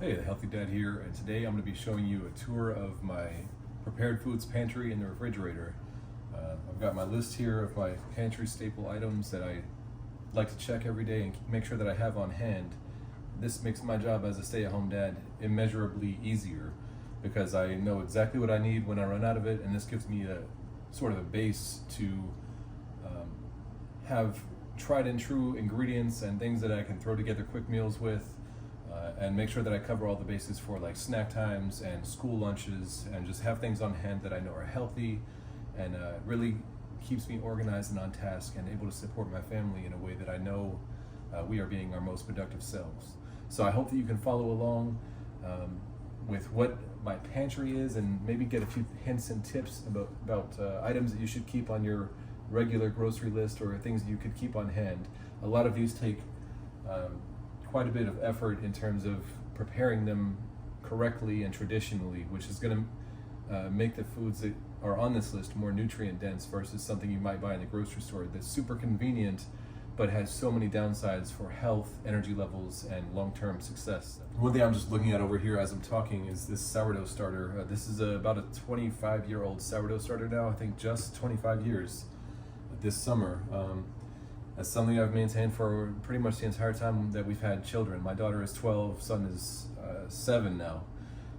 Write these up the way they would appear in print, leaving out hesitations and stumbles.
Hey, the Healthy Dad here, and today I'm going to be showing you a tour of my prepared foods pantry in the refrigerator. I've got my list here of my pantry staple items that I like to check every day and make sure that I have on hand. This makes my job as a stay-at-home dad immeasurably easier because I know exactly what I need when I run out of it, and this gives me a sort of a base to have tried and true ingredients and things that I can throw together quick meals with. And make sure that I cover all the bases for like snack times and school lunches, and just have things on hand that I know are healthy and really keeps me organized and on task and able to support my family in a way that I know we are being our most productive selves. So I hope that you can follow along with what my pantry is and maybe get a few hints and tips about items that you should keep on your regular grocery list or things that you could keep on hand. A lot of these take quite a bit of effort in terms of preparing them correctly and traditionally, which is going to make the foods that are on this list more nutrient dense versus something you might buy in the grocery store that's super convenient but has so many downsides for health, energy levels, and long-term success. One thing I'm just looking at over here as I'm talking is this sourdough starter. This is about a 25-year-old sourdough starter now, I think just 25 years this summer. That's something I've maintained for pretty much the entire time that we've had children. My daughter is 12, son is 7 now.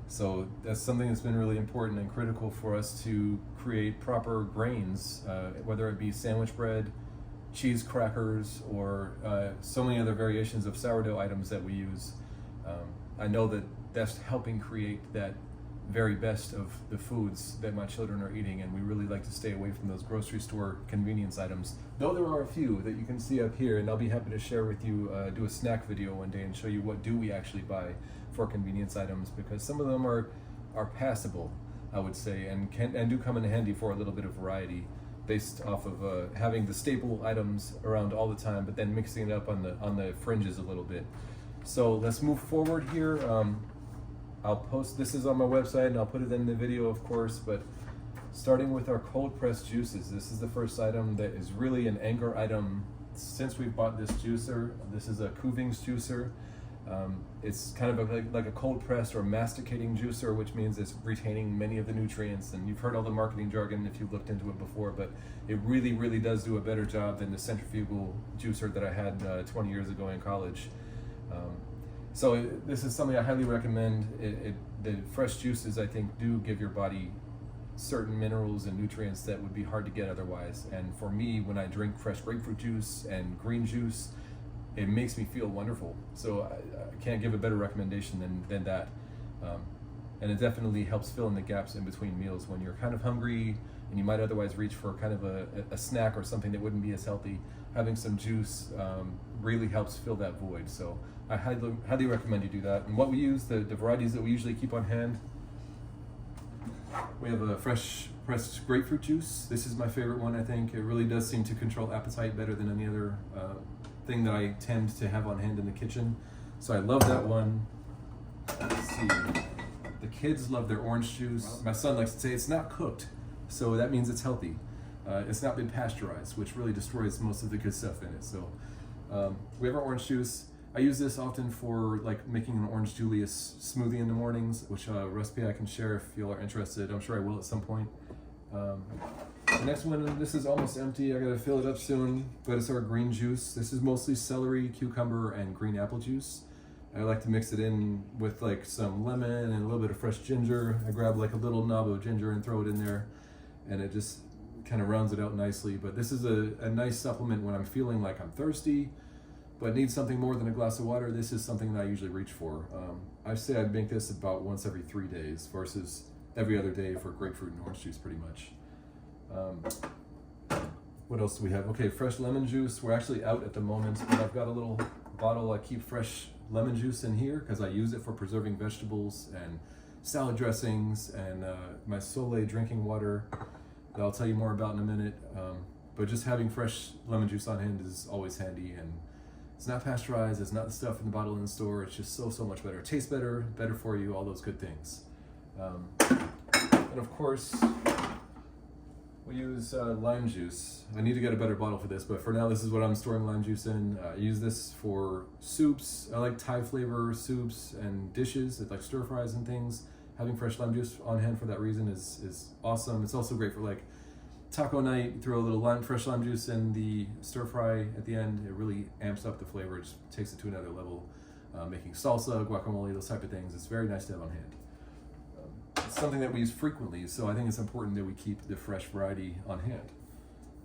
So that's something that's been really important and critical for us to create proper grains, whether it be sandwich bread, cheese crackers, or so many other variations of sourdough items that we use. I know that that's helping create that very best of the foods that my children are eating, and we really like to stay away from those grocery store convenience items, though there are a few that you can see up here, and I'll be happy to share with you, do a snack video one day and show you what do we actually buy for convenience items, because some of them are passable, I would say, and do come in handy for a little bit of variety based off of having the staple items around all the time, but then mixing it up on the fringes a little bit. So let's move forward here. I'll post, this is on my website and I'll put it in the video, of course, but starting with our cold pressed juices, this is the first item that is really an anchor item since we bought this juicer. This is a Kuvings juicer. It's kind of like a cold pressed or masticating juicer, which means it's retaining many of the nutrients, and you've heard all the marketing jargon if you've looked into it before, but it really does do a better job than the centrifugal juicer that I had 20 years ago in college. So this is something I highly recommend. The fresh juices, I think, do give your body certain minerals and nutrients that would be hard to get otherwise. And for me, when I drink fresh grapefruit juice and green juice, it makes me feel wonderful. So I can't give a better recommendation than that. And it definitely helps fill in the gaps in between meals when you're kind of hungry and you might otherwise reach for kind of a snack or something that wouldn't be as healthy. Having some juice really helps fill that void. So I highly recommend you do that. And what we use, the varieties that we usually keep on hand, we have a fresh pressed grapefruit juice. This is my favorite one, I think. It really does seem to control appetite better than any other thing that I tend to have on hand in the kitchen. So I love that one. Let's see. The kids love their orange juice. My son likes to say it's not cooked, so that means it's healthy. It's not been pasteurized, which really destroys most of the good stuff in it. So we have our orange juice. I use this often for like making an orange Julius smoothie in the mornings, which a recipe I can share if you are interested. I'm sure I will at some point. The next one, this is almost empty. I gotta fill it up soon, but it's our green juice. This is mostly celery, cucumber, and green apple juice. I like to mix it in with like some lemon and a little bit of fresh ginger. I grab like a little knob of ginger and throw it in there, and it just kind of rounds it out nicely. But this is a nice supplement when I'm feeling like I'm thirsty but need something more than a glass of water. This is something that I usually reach for. I say I'd make this about once every 3 days versus every other day for grapefruit and orange juice pretty much. What else do we have? Okay, fresh lemon juice. We're actually out at the moment, but I've got a little bottle. I keep fresh lemon juice in here because I use it for preserving vegetables and salad dressings and my Soleil drinking water that I'll tell you more about in a minute. But just having fresh lemon juice on hand is always handy, and it's not pasteurized, it's not the stuff in the bottle in the store. It's just so much better. It tastes better for you, all those good things. And of course, We use lime juice. I need to get a better bottle for this, but for now this is what I'm storing lime juice in. I use this for soups. I like Thai flavor soups and dishes, like stir fries and things. Having fresh lime juice on hand for that reason is awesome. It's also great for like taco night. Throw a little fresh lime juice in the stir fry at the end. It really amps up the flavor. It just takes it to another level. Making salsa, guacamole, those type of things. It's very nice to have on hand. It's something that we use frequently, so I think it's important that we keep the fresh variety on hand.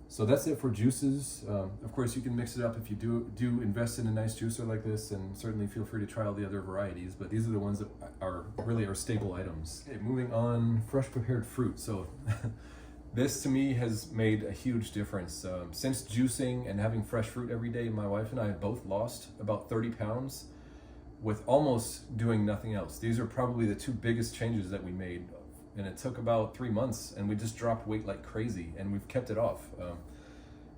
So that's it for juices. Of course, you can mix it up if you do invest in a nice juicer like this, and certainly feel free to try all the other varieties, but these are the ones that are really our staple items. Okay, moving on, fresh prepared fruit. So this to me has made a huge difference. Since juicing and having fresh fruit every day, my wife and I have both lost about 30 pounds with almost doing nothing else. These are probably the two biggest changes that we made, and it took about 3 months, and we just dropped weight like crazy, and we've kept it off.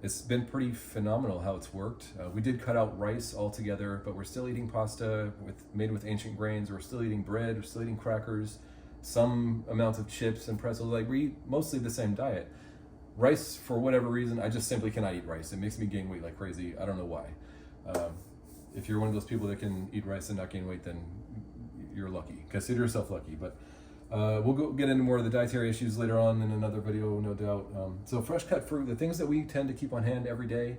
It's been pretty phenomenal how it's worked. We did cut out rice altogether, but we're still eating pasta made with ancient grains. We're still eating bread, we're still eating crackers, some amount of chips and pretzels. Like, we eat mostly the same diet. Rice, for whatever reason, I just simply cannot eat rice. It makes me gain weight like crazy. I don't know why. If you're one of those people that can eat rice and not gain weight, then you're lucky. Consider yourself lucky. But we'll get into more of the dietary issues later on in another video, no doubt. So fresh cut fruit, the things that we tend to keep on hand every day.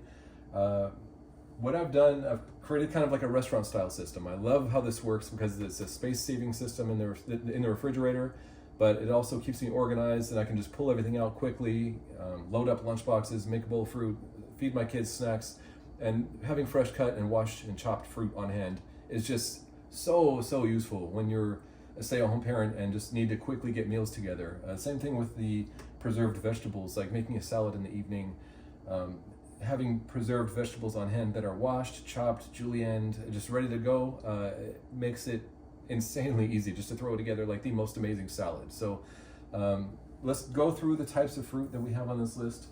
What I've done, I've created kind of like a restaurant style system. I love how this works because it's a space saving system in the refrigerator, but it also keeps me organized, and I can just pull everything out quickly, load up lunch boxes, make a bowl of fruit, feed my kids snacks. And having fresh cut and washed and chopped fruit on hand is just so useful when you're a stay-at-home parent and just need to quickly get meals together. Same thing with the preserved vegetables, like making a salad in the evening. Having preserved vegetables on hand that are washed, chopped, julienned, just ready to go, makes it insanely easy just to throw together like the most amazing salad. So let's go through the types of fruit that we have on this list.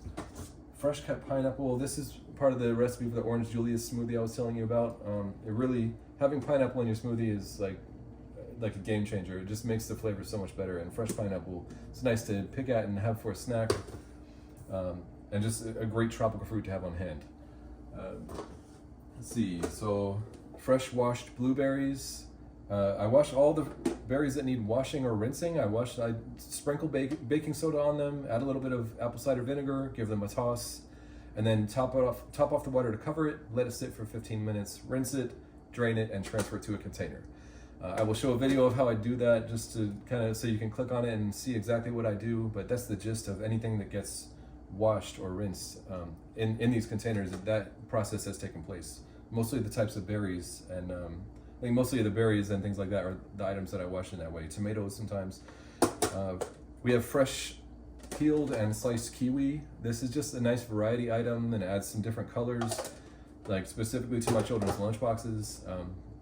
Fresh cut pineapple. This is part of the recipe for the orange Julius smoothie I was telling you about. It really, having pineapple in your smoothie is like a game changer. It just makes the flavor so much better. And fresh pineapple, it's nice to pick at and have for a snack, and just a great tropical fruit to have on hand. Let's see. So fresh washed blueberries. I wash all the berries that need washing or rinsing. I sprinkle baking soda on them, add a little bit of apple cider vinegar, give them a toss, and then top off the water to cover it, let it sit for 15 minutes, rinse it, drain it, and transfer it to a container. I will show a video of how I do that, just to kind of, so you can click on it and see exactly what I do, but that's the gist of anything that gets washed or rinsed in these containers. That process has taken place. Mostly the types of berries, and I think mostly the berries and things like that are the items that I wash in that way. Tomatoes sometimes. We have fresh peeled and sliced kiwi. This is just a nice variety item, and it adds some different colors, like specifically to my children's lunch boxes.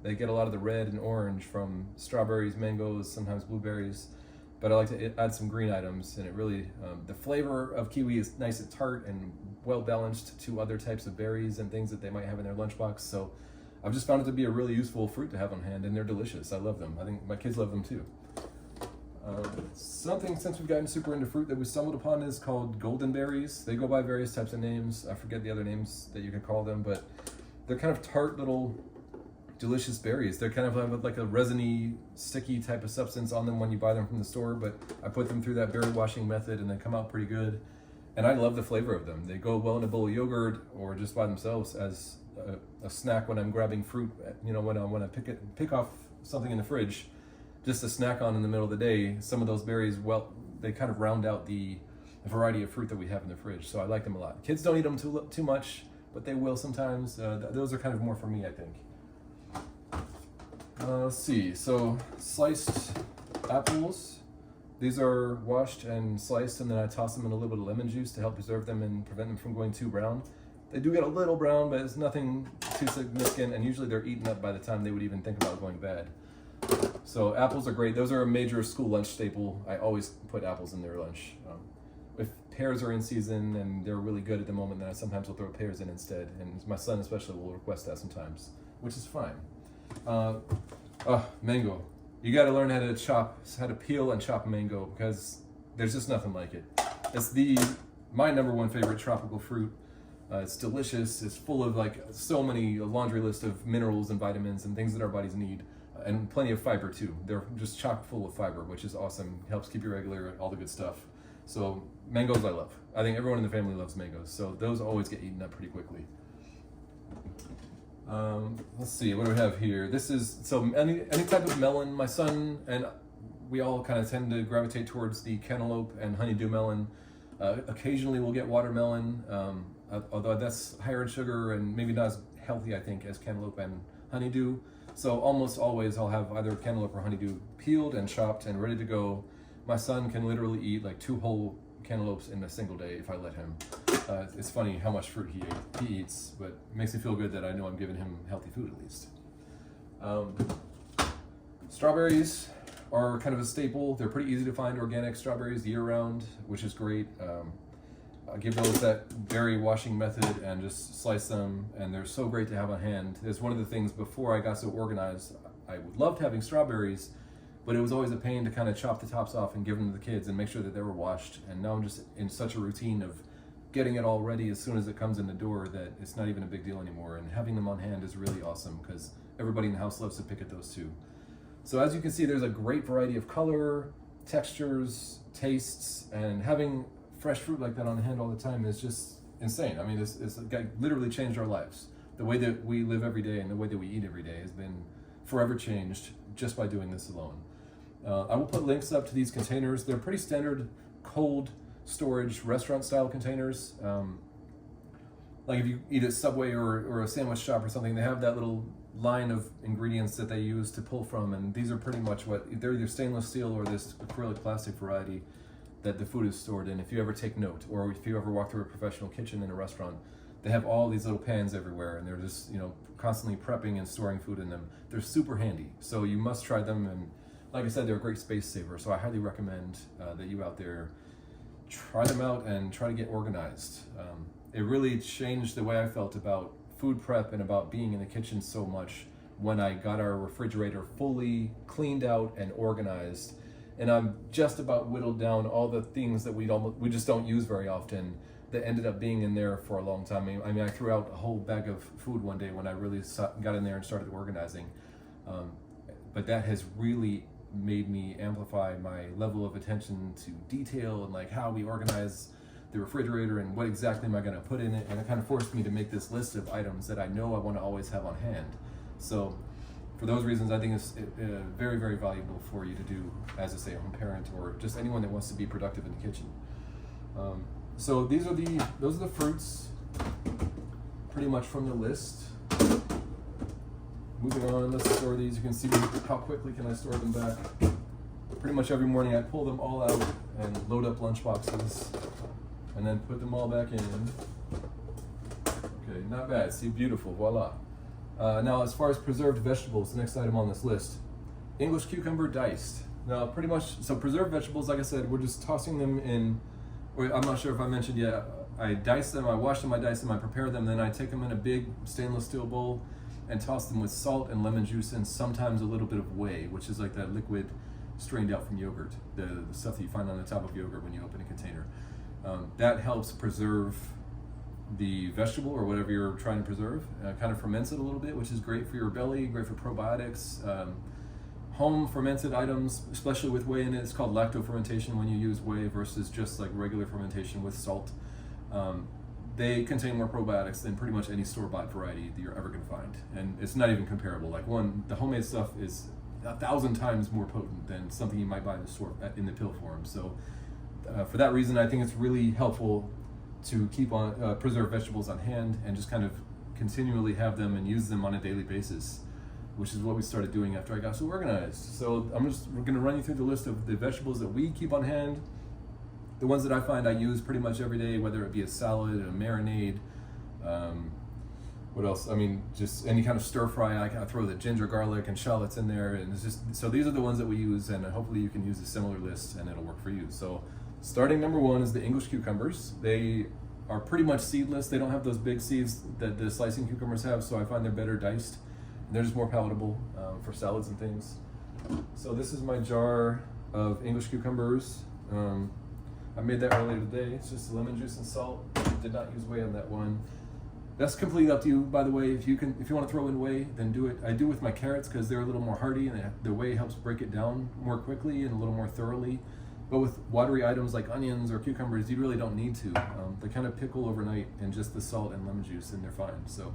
They get a lot of the red and orange from strawberries, mangoes, sometimes blueberries, but I like to add some green items, and it really, the flavor of kiwi is nice and tart and well balanced to other types of berries and things that they might have in their lunchbox. So I've just found it to be a really useful fruit to have on hand, and they're delicious. I love them. I think my kids love them too. Something, since we've gotten super into fruit, that we stumbled upon is called golden berries. They go by various types of names. I forget the other names that you could call them, but they're kind of tart little delicious berries. They're kind of like a resiny, sticky type of substance on them when you buy them from the store, but I put them through that berry washing method and they come out pretty good. And I love the flavor of them. They go well in a bowl of yogurt or just by themselves as a snack when I'm grabbing fruit. You know, when I pick off something in the fridge, just a snack on in the middle of the day. Some of those berries, well, they kind of round out the variety of fruit that we have in the fridge. So I like them a lot. Kids don't eat them too much, but they will sometimes. Those are kind of more for me, I think. Let's see. So sliced apples. These are washed and sliced, and then I toss them in a little bit of lemon juice to help preserve them and prevent them from going too brown. They do get a little brown, but it's nothing too significant, and usually they're eaten up by the time they would even think about going bad. So apples are great. Those are a major school lunch staple. I always put apples in their lunch. If pears are in season and they're really good at the moment, then I sometimes will throw pears in instead. And my son especially will request that sometimes, which is fine. Mango. You got to learn how to peel and chop mango, because there's just nothing like it. It's the my number one favorite tropical fruit. It's delicious. It's full of like so many, a laundry list of minerals and vitamins and things that our bodies need, and plenty of fiber too. They're just chock full of fiber, which is awesome. Helps keep you regular, all the good stuff. So mangoes I love. I think everyone in the family loves mangoes. So those always get eaten up pretty quickly. Let's see, what do we have here? This is, so any type of melon. My son and we all kind of tend to gravitate towards the cantaloupe and honeydew melon. Occasionally we'll get watermelon, although that's higher in sugar and maybe not as healthy, I think, as cantaloupe and honeydew. So almost always I'll have either cantaloupe or honeydew peeled and chopped and ready to go. My son can literally eat like 2 whole cantaloupes in a single day if I let him. It's funny how much fruit he eats, but it makes me feel good that I know I'm giving him healthy food at least. Strawberries are kind of a staple. They're pretty easy to find, organic strawberries year-round, which is great. I give those that berry washing method and just slice them, and they're so great to have on hand. It's one of the things before I got so organized. I loved having strawberries, but it was always a pain to kind of chop the tops off and give them to the kids and make sure that they were washed. And now I'm just in such a routine of getting it all ready as soon as it comes in the door that it's not even a big deal anymore. And having them on hand is really awesome because everybody in the house loves to pick at those too. So as you can see, there's a great variety of color, textures, tastes, and having fresh fruit like that on hand all the time is just insane. I mean, it's literally changed our lives. The way that we live every day and the way that we eat every day has been forever changed just by doing this alone. I will put links up to these containers. They're pretty standard cold storage restaurant style containers. Like if you eat at Subway or a sandwich shop or something, they have that little line of ingredients that they use to pull from, and these are pretty much they're either stainless steel or this acrylic plastic variety that the food is stored in. If you ever take note, or if you ever walk through a professional kitchen in a restaurant, they have all these little pans everywhere, and they're just constantly prepping and storing food in them. They're super handy, so you must try them. And like I said, they're a great space saver. So I highly recommend that you out there try them out and try to get organized. It really changed the way I felt about food prep and about being in the kitchen so much when I got our refrigerator fully cleaned out and organized. And I'm just about whittled down all the things that we just don't use very often that ended up being in there for a long time. I mean, I threw out a whole bag of food one day when I really got in there and started organizing. But that has really made me amplify my level of attention to detail and like how we organize the refrigerator and what exactly am I going to put in it. And it kind of forced me to make this list of items that I know I want to always have on hand. So for those reasons, I think it's very, very valuable for you to do as a stay-at-home parent or just anyone that wants to be productive in the kitchen. So those are the fruits pretty much from the list. Moving on, let's store these. You can see how quickly can I store them back. Pretty much every morning I pull them all out and load up lunch boxes and then put them all back in. Okay, not bad. See, beautiful, voila. Now, as far as preserved vegetables, the next item on this list, English cucumber diced. Now, pretty much, so preserved vegetables, like I said, we're just tossing them in, or I'm not sure if I mentioned yet, I dice them, I wash them, I dice them, I prepare them, then I take them in a big stainless steel bowl and toss them with salt and lemon juice and sometimes a little bit of whey, which is like that liquid strained out from yogurt, the stuff that you find on the top of yogurt when you open a container. That helps preserve the vegetable or whatever you're trying to preserve, kind of ferments it a little bit, which is great for your belly, great for probiotics. Home fermented items, especially with whey in it, it's called lacto-fermentation when you use whey versus just like regular fermentation with salt. They contain more probiotics than pretty much any store-bought variety that you're ever going to find. And it's not even comparable. Like the homemade stuff is 1,000 times more potent than something you might buy in the store in the pill form. So for that reason, I think it's really helpful to keep on preserved vegetables on hand and just kind of continually have them and use them on a daily basis, which is what we started doing after I got so organized. So we're going to run you through the list of the vegetables that we keep on hand, the ones that I find I use pretty much every day, whether it be a salad, a marinade, what else? I mean, just any kind of stir fry. I throw the ginger, garlic, and shallots in there, and it's just, so these are the ones that we use, and hopefully you can use a similar list and it'll work for you. So starting number one is the English cucumbers. They are pretty much seedless. They don't have those big seeds that the slicing cucumbers have, so I find they're better diced. They're just more palatable for salads and things. So this is my jar of English cucumbers. I made that earlier today. It's just lemon juice and salt. Did not use whey on that one. That's completely up to you, by the way. If you want to throw in whey, then do it. I do with my carrots because they're a little more hardy, and the whey helps break it down more quickly and a little more thoroughly. But with watery items like onions or cucumbers, you really don't need to. They kind of pickle overnight in just the salt and lemon juice, and they're fine. So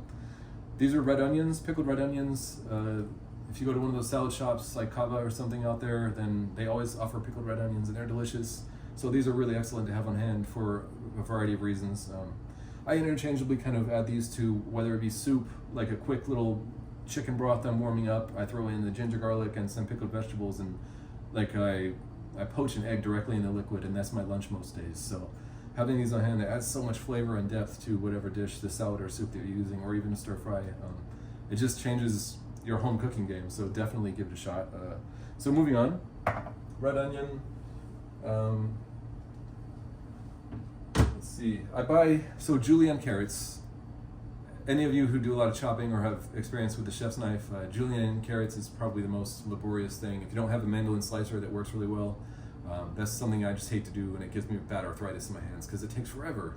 these are red onions, pickled red onions. If you go to one of those salad shops like Kava or something out there, then they always offer pickled red onions, and they're delicious. So these are really excellent to have on hand for a variety of reasons. I interchangeably kind of add these to whether it be soup, like a quick little chicken broth I'm warming up. I throw in the ginger, garlic, and some pickled vegetables, and like I poach an egg directly in the liquid, and that's my lunch most days. So having these on hand, it adds so much flavor and depth to whatever dish, the salad or soup that you're using, or even a stir fry. It just changes your home cooking game, so definitely give it a shot. So moving on, red onion. Let's see, I buy julienne carrots. Any of you who do a lot of chopping or have experience with the chef's knife, julienne carrots is probably the most laborious thing. If you don't have a mandolin slicer that works really well, that's something I just hate to do, and it gives me bad arthritis in my hands because it takes forever.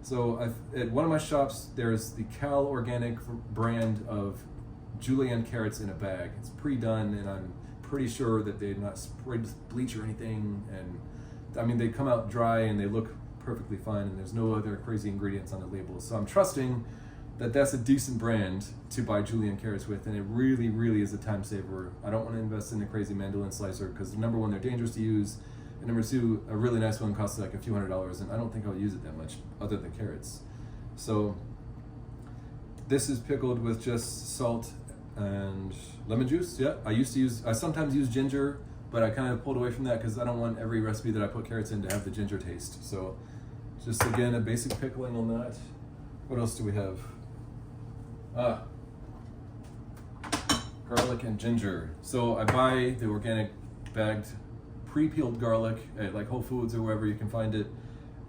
So at one of my shops, there's the Cal Organic brand of julienne carrots in a bag. It's pre-done, and I'm pretty sure that they're not sprayed with bleach or anything. And I mean, they come out dry and they look perfectly fine, and there's no other crazy ingredients on the label. So I'm trusting that that's a decent brand to buy julienne carrots with, and it really, really is a time saver. I don't want to invest in a crazy mandolin slicer because number one, they're dangerous to use, and number two, a really nice one costs like a few $100s, and I don't think I'll use it that much other than carrots. So this is pickled with just salt and lemon juice. Yeah, I sometimes use ginger, but I kind of pulled away from that because I don't want every recipe that I put carrots in to have the ginger taste. So just again, a basic pickling on that. What else do we have? Garlic and ginger. So I buy the organic bagged pre-peeled garlic at like Whole Foods or wherever you can find it.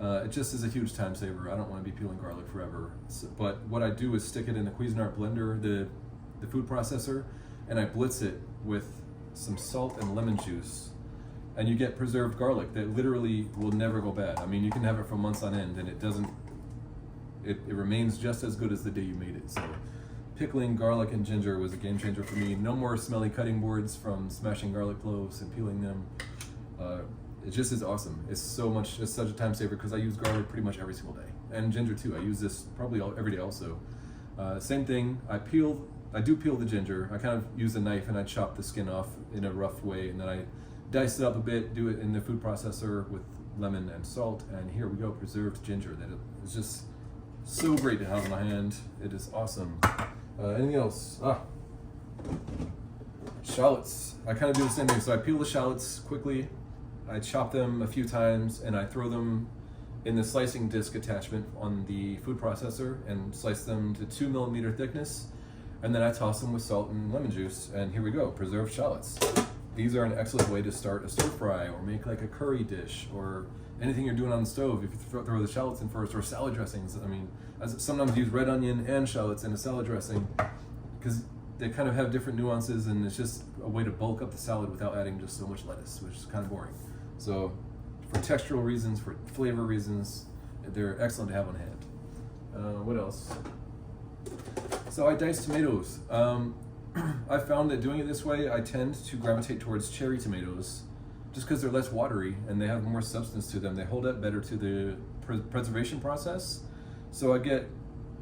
It just is a huge time saver. I don't want to be peeling garlic forever. But what I do is stick it in the Cuisinart blender, the food processor, and I blitz it with some salt and lemon juice. And you get preserved garlic that literally will never go bad. I mean, you can have it for months on end, and it remains just as good as the day you made it. So pickling garlic and ginger was a game changer for me. No more smelly cutting boards from smashing garlic cloves and peeling them. It just is awesome. It's such a time saver because I use garlic pretty much every single day. And ginger too. I use this probably every day also. Same thing, I do peel the ginger. I kind of use a knife and I chop the skin off in a rough way, and then I dice it up a bit, do it in the food processor with lemon and salt, and here we go, preserved ginger. That is just so great to have in my hand. It is awesome. Anything else? Shallots. I kind of do the same thing. So I peel the shallots quickly, I chop them a few times, and I throw them in the slicing disc attachment on the food processor and slice them to 2 millimeter thickness. And then I toss them with salt and lemon juice, and here we go, preserved shallots. These are an excellent way to start a stir fry or make like a curry dish or anything you're doing on the stove. If you throw the shallots in first, or salad dressings. I mean, I sometimes use red onion and shallots in a salad dressing because they kind of have different nuances, and it's just a way to bulk up the salad without adding just so much lettuce, which is kind of boring. So for textural reasons, for flavor reasons, they're excellent to have on hand. What else? So I dice tomatoes. I found that doing it this way, I tend to gravitate towards cherry tomatoes just because they're less watery and they have more substance to them. They hold up better to the preservation process. So I get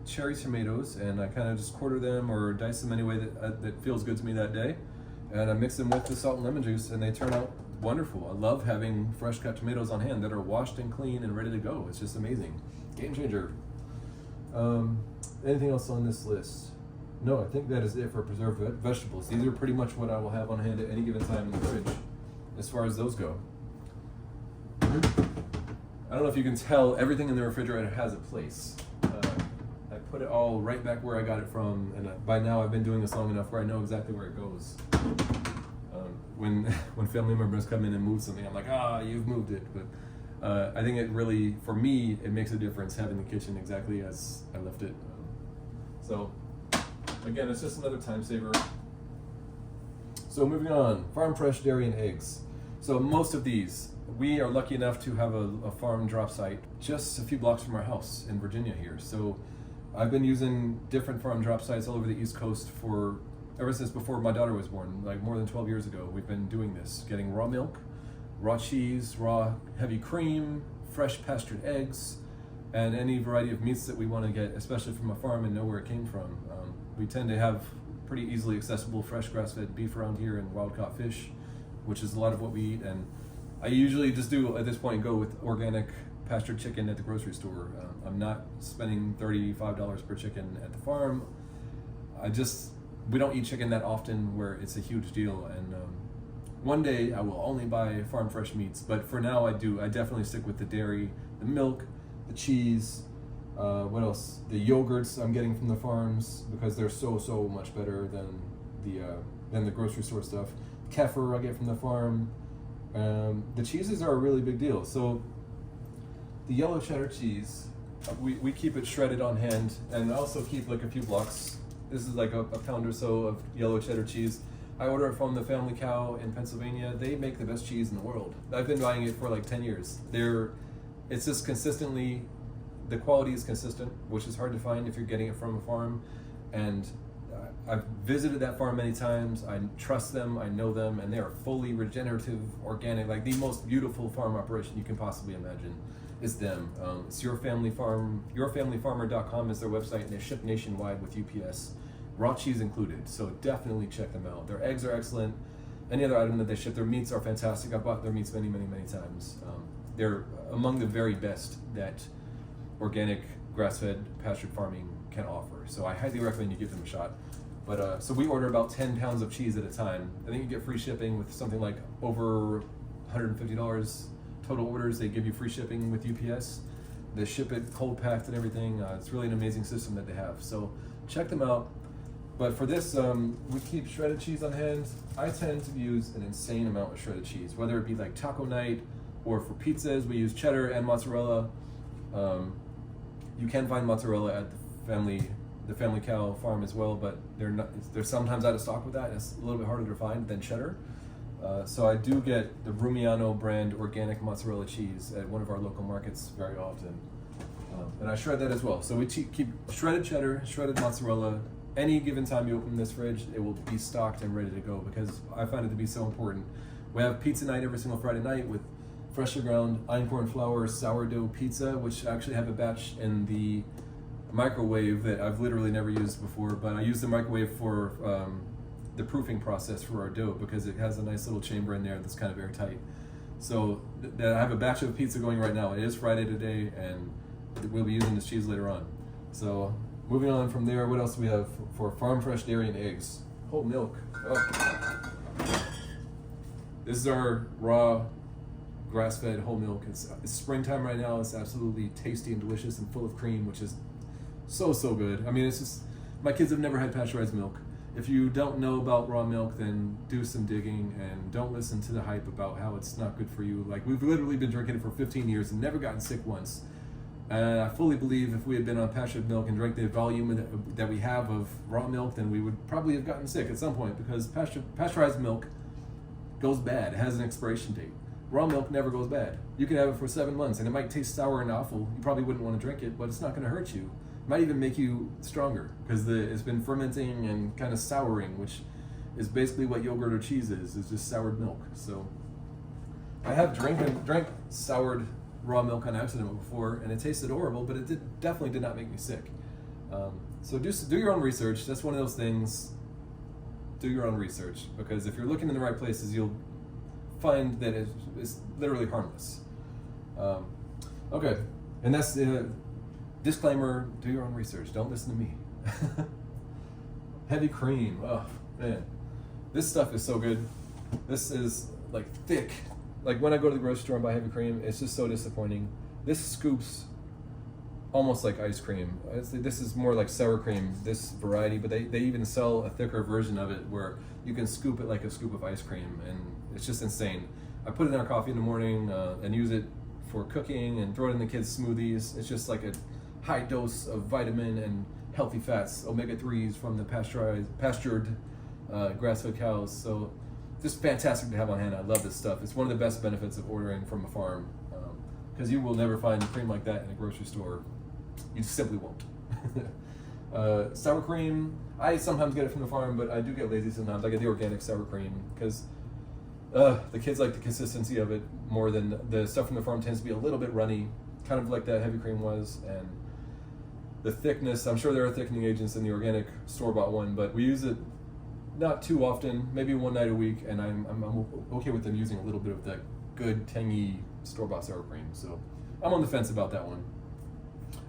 cherry tomatoes and I kind of just quarter them or dice them any way that feels good to me that day. And I mix them with the salt and lemon juice, and they turn out wonderful. I love having fresh cut tomatoes on hand that are washed and clean and ready to go. It's just amazing. Game changer. Anything else on this list? No, I think that is it for preserved vegetables. These are pretty much what I will have on hand at any given time in the fridge, as far as those go. I don't know if you can tell, everything in the refrigerator has a place. I put it all right back where I got it from, and by now I've been doing this long enough where I know exactly where it goes. When family members come in and move something, I'm like, you've moved it. But I think it really, for me, it makes a difference having the kitchen exactly as I left it. So again, it's just another time saver. So moving on, farm fresh dairy and eggs. So most of these, we are lucky enough to have a farm drop site just a few blocks from our house in Virginia here. So I've been using different farm drop sites all over the East Coast for ever since before my daughter was born, like more than 12 years ago. We've been doing this, getting raw milk, raw cheese, raw heavy cream, fresh pastured eggs, and any variety of meats that we want to get, especially from a farm and know where it came from. We tend to have pretty easily accessible fresh grass-fed beef around here and wild-caught fish, which is a lot of what we eat. And I usually just do, at this point, go with organic pastured chicken at the grocery store. I'm not spending $35 per chicken at the farm. We don't eat chicken that often where it's a huge deal. And one day I will only buy farm fresh meats, but for now I definitely stick with the dairy, the milk, the cheese, what else? The yogurts I'm getting from the farms because they're so much better than the grocery store stuff. Kefir I get from the farm. The cheeses are a really big deal. So the yellow cheddar cheese, we keep it shredded on hand, and I also keep like a few blocks. This is like a pound or so of yellow cheddar cheese. I order it from the Family Cow in Pennsylvania. They make the best cheese in the world. I've been buying it for like 10 years. It's just consistently, the quality is consistent, which is hard to find if you're getting it from a farm. And I've visited that farm many times. I trust them, I know them, and they are fully regenerative, organic, like the most beautiful farm operation you can possibly imagine. It's them. It's Your Family Farm. YourFamilyFarmer.com is their website, and they ship nationwide with UPS, raw cheese included. So definitely check them out. Their eggs are excellent. Any other item that they ship, their meats are fantastic. I've bought their meats many times. They're among the very best that organic grass-fed pastured farming can offer. So I highly recommend you give them a shot. But so we order about 10 pounds of cheese at a time. I think you get free shipping with something like over $150 total orders. They give you free shipping with UPS. They ship it cold packed and everything. It's really an amazing system that they have. So check them out. But for this, we keep shredded cheese on hand. I tend to use an insane amount of shredded cheese, whether it be like taco night or for pizzas. We use cheddar and mozzarella. You can find mozzarella at the Family Cow farm as well, but they're sometimes out of stock with that. It's a little bit harder to find than cheddar. So I do get the Rumiano brand organic mozzarella cheese at one of our local markets very often. And I shred that as well. So we keep shredded cheddar, shredded mozzarella. Any given time you open this fridge, it will be stocked and ready to go because I find it to be so important. We have pizza night every single Friday night with freshly ground einkorn flour sourdough pizza, which I actually have a batch in the microwave that I've literally never used before, but I use the microwave for the proofing process for our dough because it has a nice little chamber in there that's kind of airtight. So I have a batch of pizza going right now. It is Friday today, and we'll be using this cheese later on. So moving on from there, what else do we have for farm fresh dairy and eggs? Whole milk. Oh. This is our raw grass-fed whole milk. It's springtime right now. It's absolutely tasty and delicious and full of cream, which is so good. I mean, it's just, my kids have never had pasteurized milk. If you don't know about raw milk, then do some digging and don't listen to the hype about how it's not good for you. Like, we've literally been drinking it for 15 years and never gotten sick once. And I fully believe if we had been on pastured milk and drank the volume that we have of raw milk, then we would probably have gotten sick at some point because pasteurized milk goes bad. It has an expiration date. Raw milk never goes bad. You can have it for 7 months and it might taste sour and awful. You probably wouldn't want to drink it, but it's not going to hurt you. It might even make you stronger because it's been fermenting and kind of souring, which is basically what yogurt or cheese is just soured milk. So I have drank soured raw milk on accident before and it tasted horrible, but it definitely did not make me sick. So do your own research. That's one of those things. Do your own research because if you're looking in the right places, you'll find that it's literally harmless. Okay, and that's the disclaimer, do your own research, don't listen to me. Heavy cream, oh man. This stuff is so good. This is like thick. Like when I go to the grocery store and buy heavy cream, it's just so disappointing. This scoops almost like ice cream. This is more like sour cream, this variety, but they even sell a thicker version of it where you can scoop it like a scoop of ice cream, and it's just insane. I put it in our coffee in the morning and use it for cooking and throw it in the kids' smoothies. It's just like a high dose of vitamin and healthy fats, omega-3s from the pastured grass-fed cows. So just fantastic to have on hand. I love this stuff. It's one of the best benefits of ordering from a farm, because you will never find cream like that in a grocery store. You just simply won't. Sour cream, I sometimes get it from the farm, but I do get lazy sometimes. I get the organic sour cream because the kids like the consistency of it more than the stuff from the farm tends to be a little bit runny, kind of like that heavy cream was, and the thickness. I'm sure there are thickening agents in the organic store-bought one, but we use it not too often, maybe one night a week, and I'm okay with them using a little bit of that good tangy store-bought sour cream. So I'm on the fence about that one.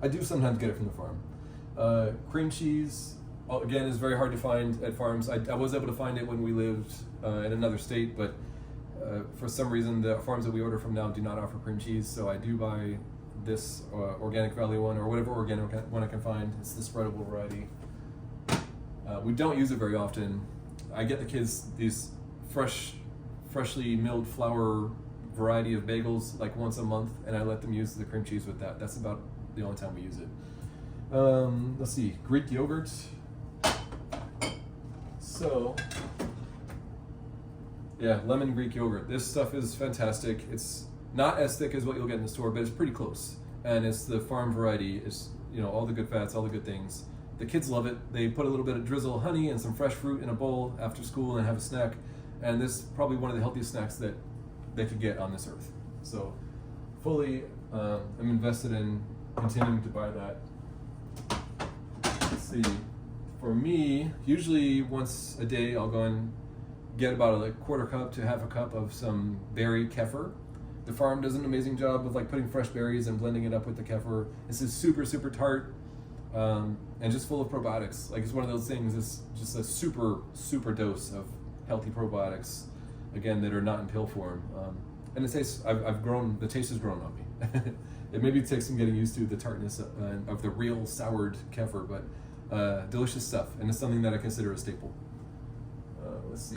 I do sometimes get it from the farm. Cream cheese, again, is very hard to find at farms. I was able to find it when we lived in another state, but for some reason the farms that we order from now do not offer cream cheese, so I do buy this Organic Valley one, or whatever organic one I can find. It's the spreadable variety. We don't use it very often. I get the kids these freshly milled flour variety of bagels like once a month, and I let them use the cream cheese with that. That's about the only time we use it. Let's see, Greek yogurt. So, yeah, lemon Greek yogurt. This stuff is fantastic. It's not as thick as what you'll get in the store, but it's pretty close. And it's the farm variety. It's, you know, all the good fats, all the good things. The kids love it. They put a little bit of drizzle of honey and some fresh fruit in a bowl after school and have a snack. And this is probably one of the healthiest snacks that they could get on this earth. So, fully, I'm invested in continuing to buy that. Let's see. For me, usually once a day, I'll go and get about a quarter cup to half a cup of some berry kefir. The farm does an amazing job of like putting fresh berries and blending it up with the kefir. This is super, super tart, and just full of probiotics. Like, it's one of those things. It's just a super, super dose of healthy probiotics, again, that are not in pill form. And it tastes. The taste has grown on me. It maybe takes some getting used to the tartness of the real soured kefir, but delicious stuff, and it's something that I consider a staple. Let's see.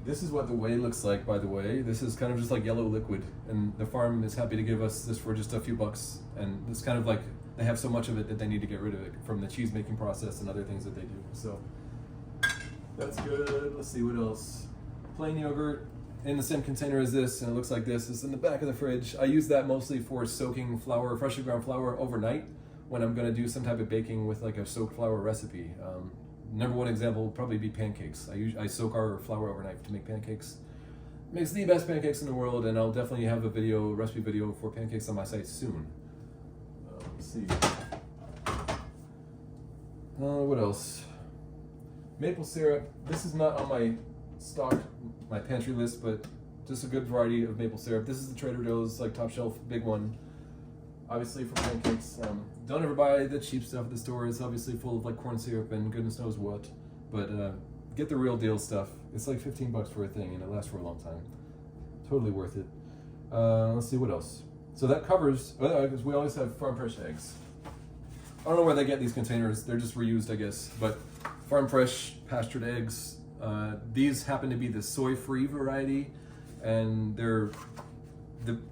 This is what the whey looks like, by the way. This is kind of just like yellow liquid, and the farm is happy to give us this for just a few bucks. And it's kind of like they have so much of it that they need to get rid of it from the cheese making process and other things that they do. So that's good. Let's see what else. Plain yogurt in the same container as this, and it looks like this. It's in the back of the fridge. I use that mostly for soaking flour, freshly ground flour, overnight when I'm going to do some type of baking with like a soaked flour recipe. Number one example would probably be pancakes. I soak our flour overnight to make pancakes. Makes the best pancakes in the world, and I'll definitely have a recipe video for pancakes on my site soon. Let's see. What else? Maple syrup. This is not on my pantry list, but just a good variety of maple syrup. This is the Trader Joe's like top shelf big one. Obviously for pancakes. Don't ever buy the cheap stuff at the store. It's obviously full of like corn syrup and goodness knows what. But get the real deal stuff. It's like $15 for a thing, and it lasts for a long time. Totally worth it. Let's see what else. So that covers, because we always have farm fresh eggs. I don't know where they get these containers. They're just reused, I guess. But farm fresh pastured eggs. These happen to be the soy-free variety, and the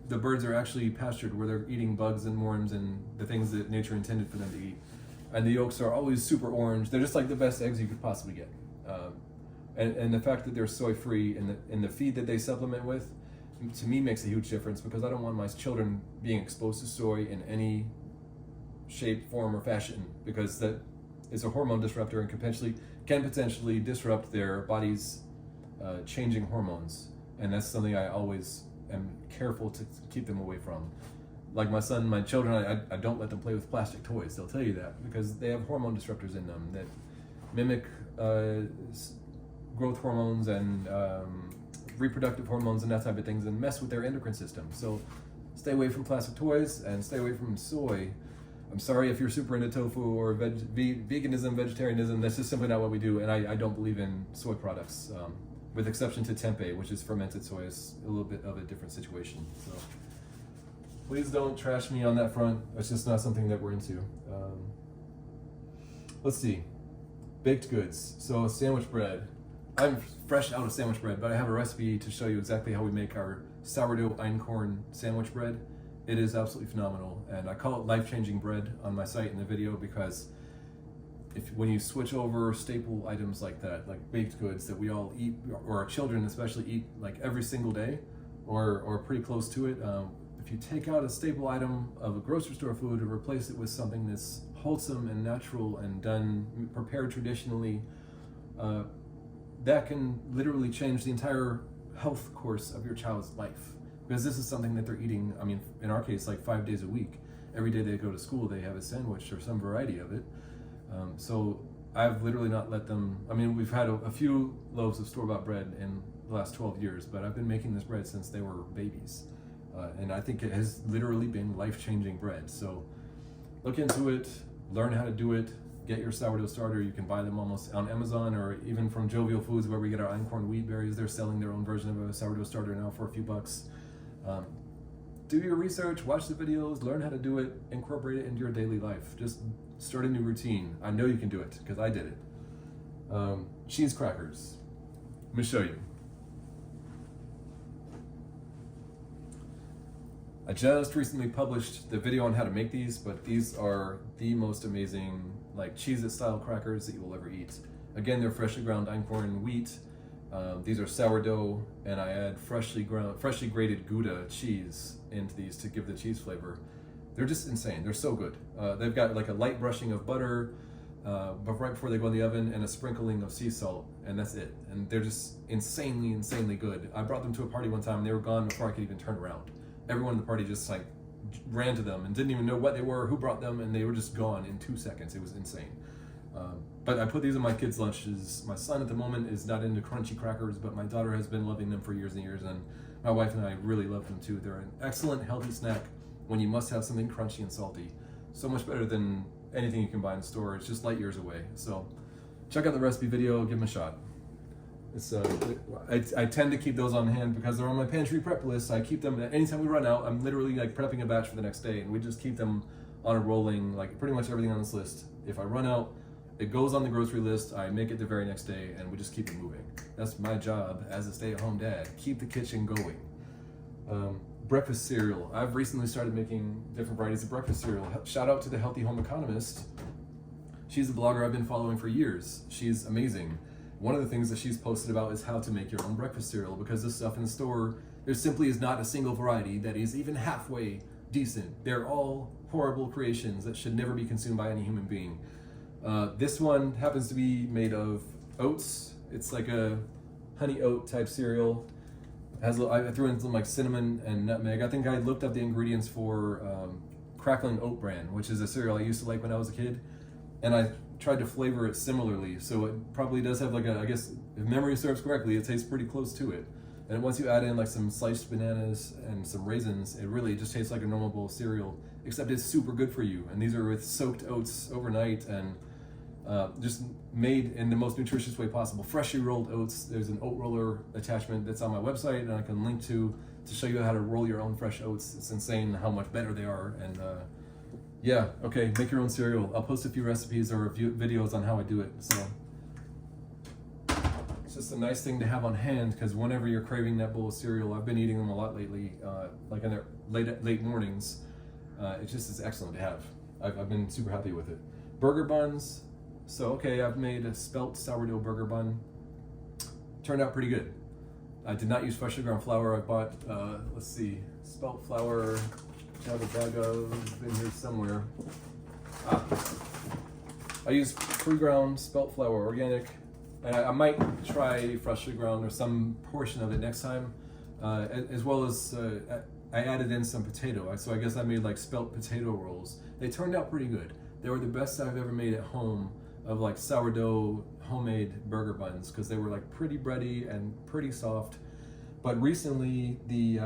birds are actually pastured where they're eating bugs and worms and the things that nature intended for them to eat. And the yolks are always super orange. They're just like the best eggs you could possibly get. And the fact that they're soy-free and the feed that they supplement with, to me, makes a huge difference, because I don't want my children being exposed to soy in any shape, form, or fashion, because that is a hormone disruptor and can potentially disrupt their body's changing hormones. And that's something I always am careful to keep them away from. Like my children, I don't let them play with plastic toys. They'll tell you that, because they have hormone disruptors in them that mimic growth hormones and reproductive hormones and that type of things, and mess with their endocrine system. So stay away from plastic toys and stay away from soy. I'm sorry if you're super into tofu or veganism, vegetarianism. That's just simply not what we do, and I don't believe in soy products, with exception to tempeh, which is fermented soy. It's a little bit of a different situation. So please don't trash me on that front. It's just not something that we're into. Let's see. Baked goods. So sandwich bread. I'm fresh out of sandwich bread, but I have a recipe to show you exactly how we make our sourdough einkorn sandwich bread. It is absolutely phenomenal, and I call it life-changing bread on my site in the video, because when you switch over staple items like that, like baked goods that we all eat, or our children especially eat like every single day, or pretty close to it, if you take out a staple item of a grocery store food and replace it with something that's wholesome and natural and prepared traditionally, that can literally change the entire health course of your child's life. Because this is something that they're eating, I mean, in our case, like 5 days a week. Every day they go to school, they have a sandwich or some variety of it. So I've literally not let them, I mean, we've had a few loaves of store-bought bread in the last 12 years, but I've been making this bread since they were babies. And I think it has literally been life-changing bread. So look into it, learn how to do it, get your sourdough starter. You can buy them almost on Amazon or even from Jovial Foods, where we get our einkorn wheat berries. They're selling their own version of a sourdough starter now for a few bucks. Do your research, watch the videos, learn how to do it, incorporate it into your daily life. Just start a new routine. I know you can do it because I did it. Cheese crackers. Let me show you. I just recently published the video on how to make these, but these are the most amazing like Cheez-It style crackers that you will ever eat. Again, they're freshly ground einkorn wheat. These are sourdough, and I add freshly grated Gouda cheese into these to give the cheese flavor. They're just insane. They're so good. They've got like a light brushing of butter, but right before they go in the oven, and a sprinkling of sea salt, and that's it. And they're just insanely good. I brought them to a party one time, and they were gone before I could even turn around. Everyone in the party just like ran to them and didn't even know what they were, who brought them, and they were just gone in 2 seconds. It was insane. But I put these in my kids' lunches. My son at the moment is not into crunchy crackers, but my daughter has been loving them for years and years, and my wife and I really love them too. They're an excellent healthy snack when you must have something crunchy and salty. So much better than anything you can buy in the store. It's just light years away. So check out the recipe video, give them a shot. It's, I tend to keep those on hand because they're on my pantry prep list. I keep them, anytime we run out, I'm literally like prepping a batch for the next day, and we just keep them on a rolling, like pretty much everything on this list. If I run out, it goes on the grocery list, I make it the very next day, and we just keep it moving. That's my job as a stay-at-home dad, keep the kitchen going. Breakfast cereal. I've recently started making different varieties of breakfast cereal. Shout out to the Healthy Home Economist. She's a blogger I've been following for years. She's amazing. One of the things that she's posted about is how to make your own breakfast cereal, because the stuff in the store, there simply is not a single variety that is even halfway decent. They're all horrible creations that should never be consumed by any human being. This one happens to be made of oats. It's like a honey oat type cereal. I threw in some like cinnamon and nutmeg. I think I looked up the ingredients for Crackling Oat Bran, which is a cereal I used to like when I was a kid, and I tried to flavor it similarly. So it probably does have like I guess if memory serves correctly, it tastes pretty close to it. And once you add in like some sliced bananas and some raisins, it really just tastes like a normal bowl of cereal, except it's super good for you. And these are with soaked oats overnight and just made in the most nutritious way possible. Freshly rolled oats. There's an oat roller attachment that's on my website, and I can link to show you how to roll your own fresh oats. It's insane how much better they are. And yeah, okay, make your own cereal. I'll post a few recipes or videos on how I do it. So it's just a nice thing to have on hand, because whenever you're craving that bowl of cereal, I've been eating them a lot lately, like in the late mornings. It just is excellent to have. I've been super happy with it. Burger buns. So, okay, I've made a spelt sourdough burger bun. Turned out pretty good. I did not use freshly ground flour. I bought, let's see, spelt flour, which I have a bag of in here somewhere. I used pre-ground spelt flour, organic. And I might try freshly ground or some portion of it next time, as well as I added in some potato. So I guess I made like spelt potato rolls. They turned out pretty good. They were the best I've ever made at home of like sourdough homemade burger buns, because they were like pretty bready and pretty soft. But recently the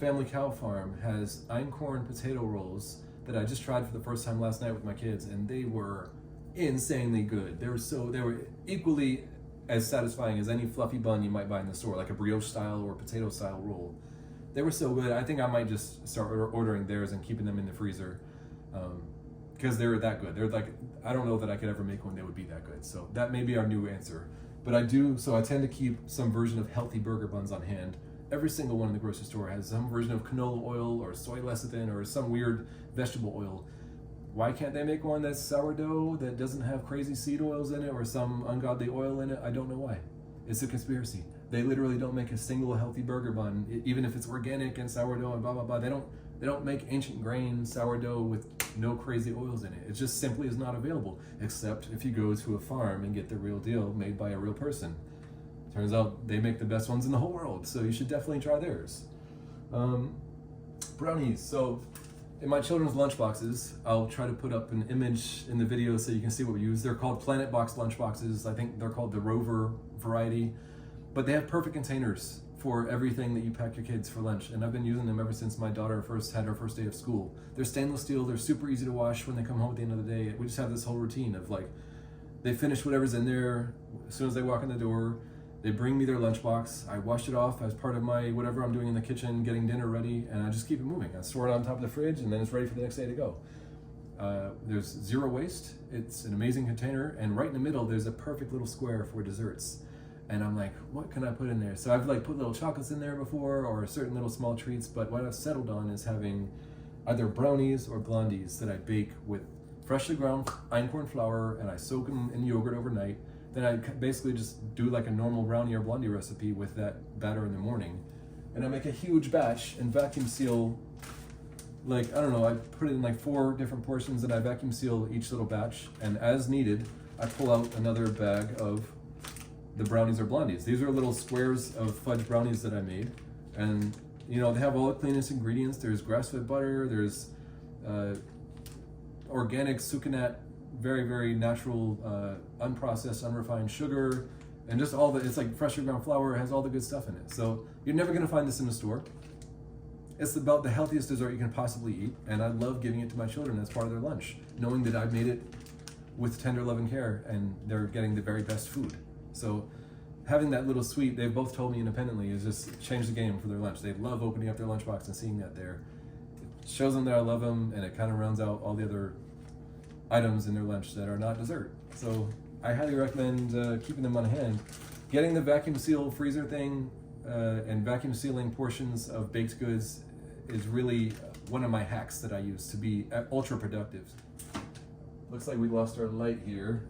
Family Cow Farm has einkorn potato rolls that I just tried for the first time last night with my kids, and they were insanely good. They were equally as satisfying as any fluffy bun you might buy in the store, like a brioche style or potato style roll. They were so good. I think I might just start ordering theirs and keeping them in the freezer, because they were that good. They're like, I don't know that I could ever make one that would be that good. So that may be our new answer. But I tend to keep some version of healthy burger buns on hand. Every single one in the grocery store has some version of canola oil or soy lecithin or some weird vegetable oil. Why can't they make one that's sourdough that doesn't have crazy seed oils in it or some ungodly oil in it? I don't know why. It's a conspiracy. They literally don't make a single healthy burger bun, even if it's organic and sourdough and blah blah blah. They don't make ancient grain sourdough with no crazy oils in it. It just simply is not available, except if you go to a farm and get the real deal made by a real person. Turns out they make the best ones in the whole world, so you should definitely try theirs. Brownies. So in my children's lunch boxes, I'll try to put up an image in the video so you can see what we use. They're called PlanetBox lunch boxes. I think they're called the Rover variety, but they have perfect containers for everything that you pack your kids for lunch. And I've been using them ever since my daughter first had her first day of school. They're stainless steel. They're super easy to wash when they come home at the end of the day. We just have this whole routine of like, they finish whatever's in there as soon as they walk in the door. They bring me their lunchbox. I wash it off as part of my whatever I'm doing in the kitchen, getting dinner ready, and I just keep it moving. I store it on top of the fridge, and then it's ready for the next day to go. There's zero waste. It's an amazing container, and right in the middle, there's a perfect little square for desserts. And I'm like, what can I put in there? So I've like put little chocolates in there before, or certain little small treats, but what I've settled on is having either brownies or blondies that I bake with freshly ground einkorn flour, and I soak them in yogurt overnight. Then I basically just do like a normal brownie or blondie recipe with that batter in the morning. And I make a huge batch and vacuum seal, like, I don't know, I put it in like 4 different portions and I vacuum seal each little batch. And as needed, I pull out another bag of the brownies or blondies. These are little squares of fudge brownies that I made. And, you know, they have all the cleanest ingredients. There's grass-fed butter, there's organic Sucanat, very, very natural, unprocessed, unrefined sugar, and just all the, it's like freshly ground flour, it has all the good stuff in it. So you're never gonna find this in the store. It's about the healthiest dessert you can possibly eat, and I love giving it to my children as part of their lunch, knowing that I've made it with tender love and care, and they're getting the very best food. So having that little sweet, they've both told me independently, is just changed the game for their lunch. They love opening up their lunchbox and seeing that there. It shows them that I love them, and it kind of rounds out all the other items in their lunch that are not dessert. So I highly recommend keeping them on hand. Getting the vacuum seal freezer thing and vacuum sealing portions of baked goods is really one of my hacks that I use to be ultra productive. Looks like we lost our light here.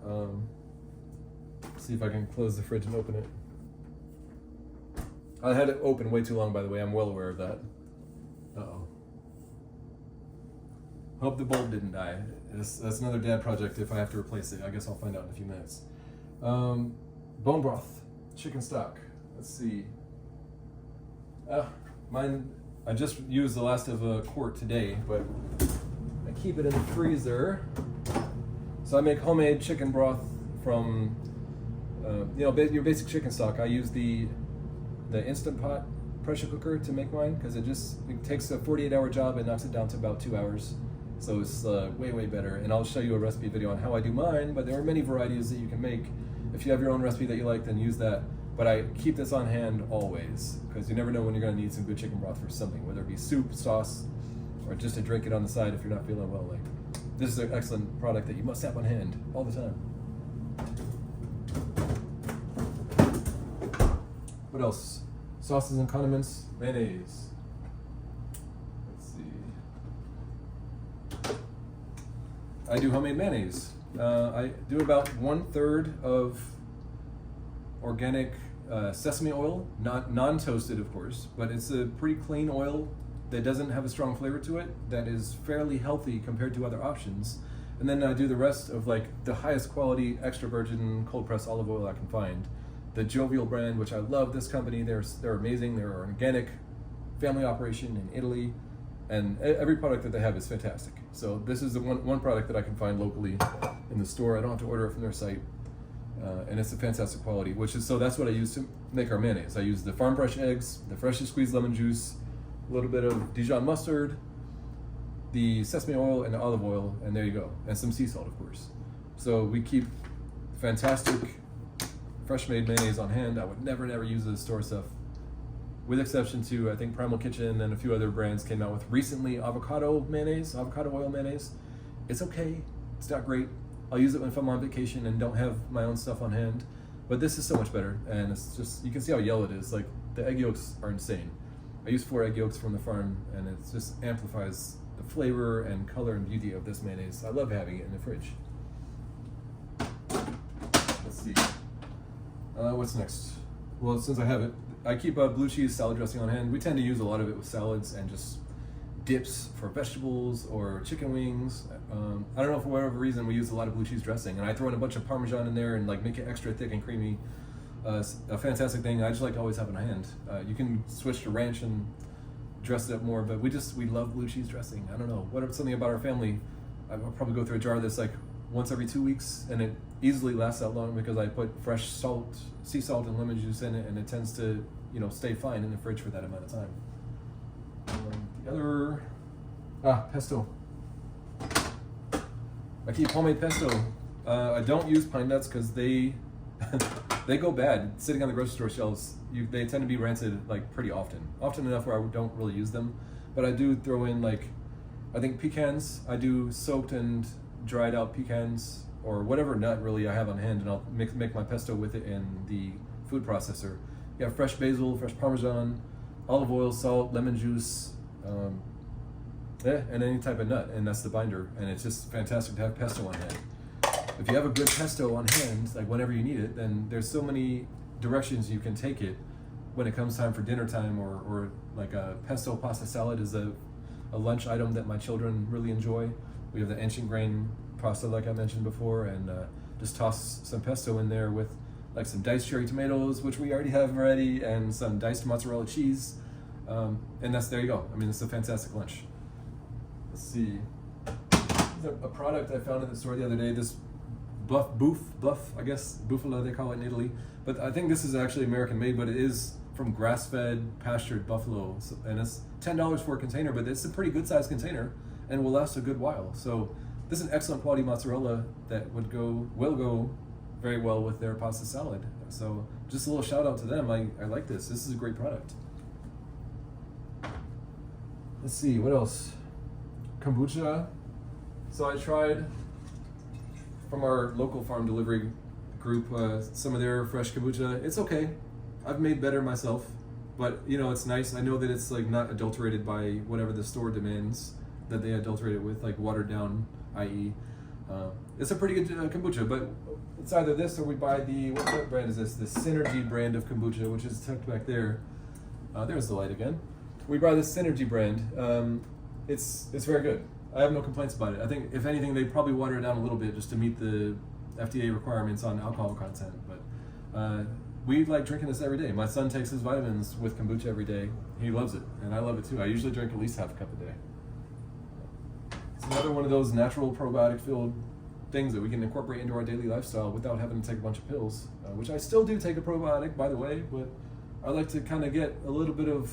See if I can close the fridge and open it. I had it open way too long, by the way. I'm well aware of that. Uh-oh. Hope the bulb didn't die. That's another dad project if I have to replace it. I guess I'll find out in a few minutes. Bone broth, chicken stock. Let's see. Mine, I just used the last of a quart today, but I keep it in the freezer. So I make homemade chicken broth from, your basic chicken stock. I use the Instant Pot pressure cooker to make mine because it takes a 48-hour job and knocks it down to about 2 hours. So it's way, way better. And I'll show you a recipe video on how I do mine, but there are many varieties that you can make. If you have your own recipe that you like, then use that. But I keep this on hand always, because you never know when you're gonna need some good chicken broth for something, whether it be soup, sauce, or just to drink it on the side if you're not feeling well. Like, this is an excellent product that you must have on hand all the time. What else? Sauces and condiments, mayonnaise. I do homemade mayonnaise. I do about 1/3 of organic sesame oil, not non-toasted of course, but it's a pretty clean oil that doesn't have a strong flavor to it, that is fairly healthy compared to other options. And then I do the rest of like the highest quality extra virgin cold pressed olive oil I can find. The Jovial brand, which I love this company, they're amazing. They're an organic family operation in Italy. And every product that they have is fantastic. So this is the one product that I can find locally in the store. I don't have to order it from their site. And it's a fantastic quality, so that's what I use to make our mayonnaise. I use the farm fresh eggs, the freshly squeezed lemon juice, a little bit of Dijon mustard, the sesame oil and the olive oil, and there you go. And some sea salt, of course. So we keep fantastic fresh made mayonnaise on hand. I would never use the store stuff. With exception to, I think Primal Kitchen and a few other brands came out with recently avocado oil mayonnaise. It's okay, it's not great. I'll use it if I'm on vacation and don't have my own stuff on hand. But this is so much better, and it's just, you can see how yellow it is. Like, the egg yolks are insane. I use 4 egg yolks from the farm, and it just amplifies the flavor and color and beauty of this mayonnaise. I love having it in the fridge. Let's see. What's next? Well, since I have it, I keep a blue cheese salad dressing on hand. We tend to use a lot of it with salads and just dips for vegetables or chicken wings. I don't know, for whatever reason, we use a lot of blue cheese dressing, and I throw in a bunch of Parmesan in there and like make it extra thick and creamy. A fantastic thing. I just like to always have it on hand. You can switch to ranch and dress it up more, but we love blue cheese dressing. I don't know, something about our family. I'll probably go through a jar of this like once every 2 weeks, and it easily lasts that long because I put fresh salt, sea salt and lemon juice in it, and it tends to, you know, stay fine in the fridge for that amount of time. The other, pesto. I keep homemade pesto. I don't use pine nuts because they they go bad sitting on the grocery store shelves. They tend to be rancid like pretty often enough where I don't really use them. But I do throw in, like, I think pecans. I do soaked and dried out pecans or whatever nut really I have on hand, and I'll make my pesto with it in the food processor. You have fresh basil, fresh Parmesan, olive oil, salt, lemon juice, and any type of nut, and that's the binder. And it's just fantastic to have pesto on hand. If you have a good pesto on hand, like whenever you need it, then there's so many directions you can take it when it comes time for dinner time, or like a pesto pasta salad is a lunch item that my children really enjoy. We have the ancient grain pasta like I mentioned before, and just toss some pesto in there with like some diced cherry tomatoes, which we already have ready, and some diced mozzarella cheese, and there you go. I mean, it's a fantastic lunch. Let's see. There's a product I found in the store the other day, this buff, I guess, bufala they call it in Italy, but I think this is actually American made, but it is from grass-fed, pastured buffalo, and it's $10 for a container, but it's a pretty good sized container and will last a good while. So this is an excellent quality mozzarella that will go very well with their pasta salad. So just a little shout out to them. I like this. This is a great product. Let's see, what else? Kombucha. So I tried from our local farm delivery group some of their fresh kombucha. It's okay. I've made better myself, but you know, it's nice. I know that it's like not adulterated by whatever the store demands that they adulterate it with, like watered down, i.e. It's a pretty good kombucha, but it's either this or we buy what brand is this? The Synergy brand of kombucha, which is tucked back there. There's the light again. We buy this Synergy brand. It's very good. I have no complaints about it. I think if anything, they probably water it down a little bit just to meet the FDA requirements on alcohol content. But we like drinking this every day. My son takes his vitamins with kombucha every day. He loves it, and I love it too. I usually drink at least half a cup a day. It's another one of those natural probiotic-filled things that we can incorporate into our daily lifestyle without having to take a bunch of pills, which I still do take a probiotic, by the way, but I like to kind of get a little bit of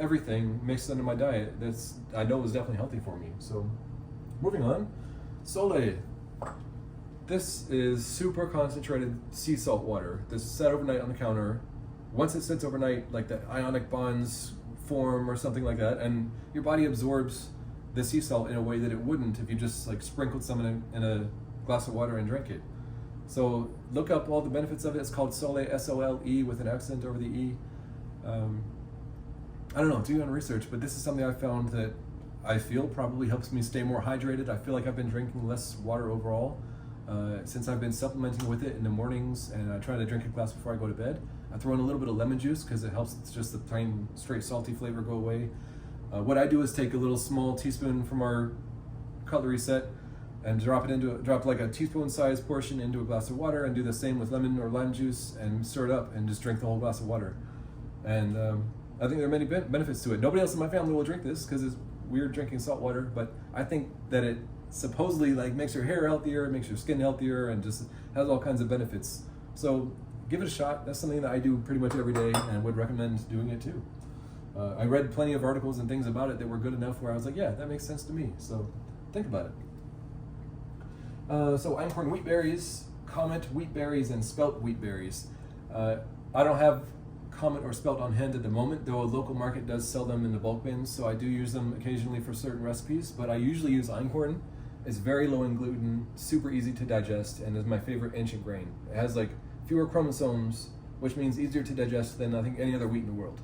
everything mixed into my diet that's I know is definitely healthy for me. So moving on, Sole. This is super concentrated sea salt water. This is set overnight on the counter. Once it sits overnight, like the ionic bonds form or something like that, and your body absorbs the sea salt in a way that it wouldn't if you just like sprinkled some in a glass of water and drank it. So look up all the benefits of it. It's called Sole, S-O-L-E, with an accent over the E. I don't know, do your own research, but this is something I found that I feel probably helps me stay more hydrated. I feel like I've been drinking less water overall since I've been supplementing with it in the mornings, and I try to drink a glass before I go to bed. I throw in a little bit of lemon juice because it helps just the plain, straight, salty flavor go away. What I do is take a little small teaspoon from our cutlery set and drop like a teaspoon-sized portion into a glass of water, and do the same with lemon or lime juice and stir it up and just drink the whole glass of water. And I think there are many benefits to it. Nobody else in my family will drink this because it's weird drinking salt water, but I think that it supposedly like makes your hair healthier, makes your skin healthier, and just has all kinds of benefits. So give it a shot. That's something that I do pretty much every day and would recommend doing it too. I read plenty of articles and things about it that were good enough where I was like, yeah, that makes sense to me. So think about it. So einkorn wheat berries, Comet wheat berries, and spelt wheat berries. I don't have Comet or spelt on hand at the moment, though a local market does sell them in the bulk bins, so I do use them occasionally for certain recipes, but I usually use einkorn. It's very low in gluten, super easy to digest, and is my favorite ancient grain. It has like fewer chromosomes, which means easier to digest than I think any other wheat in the world.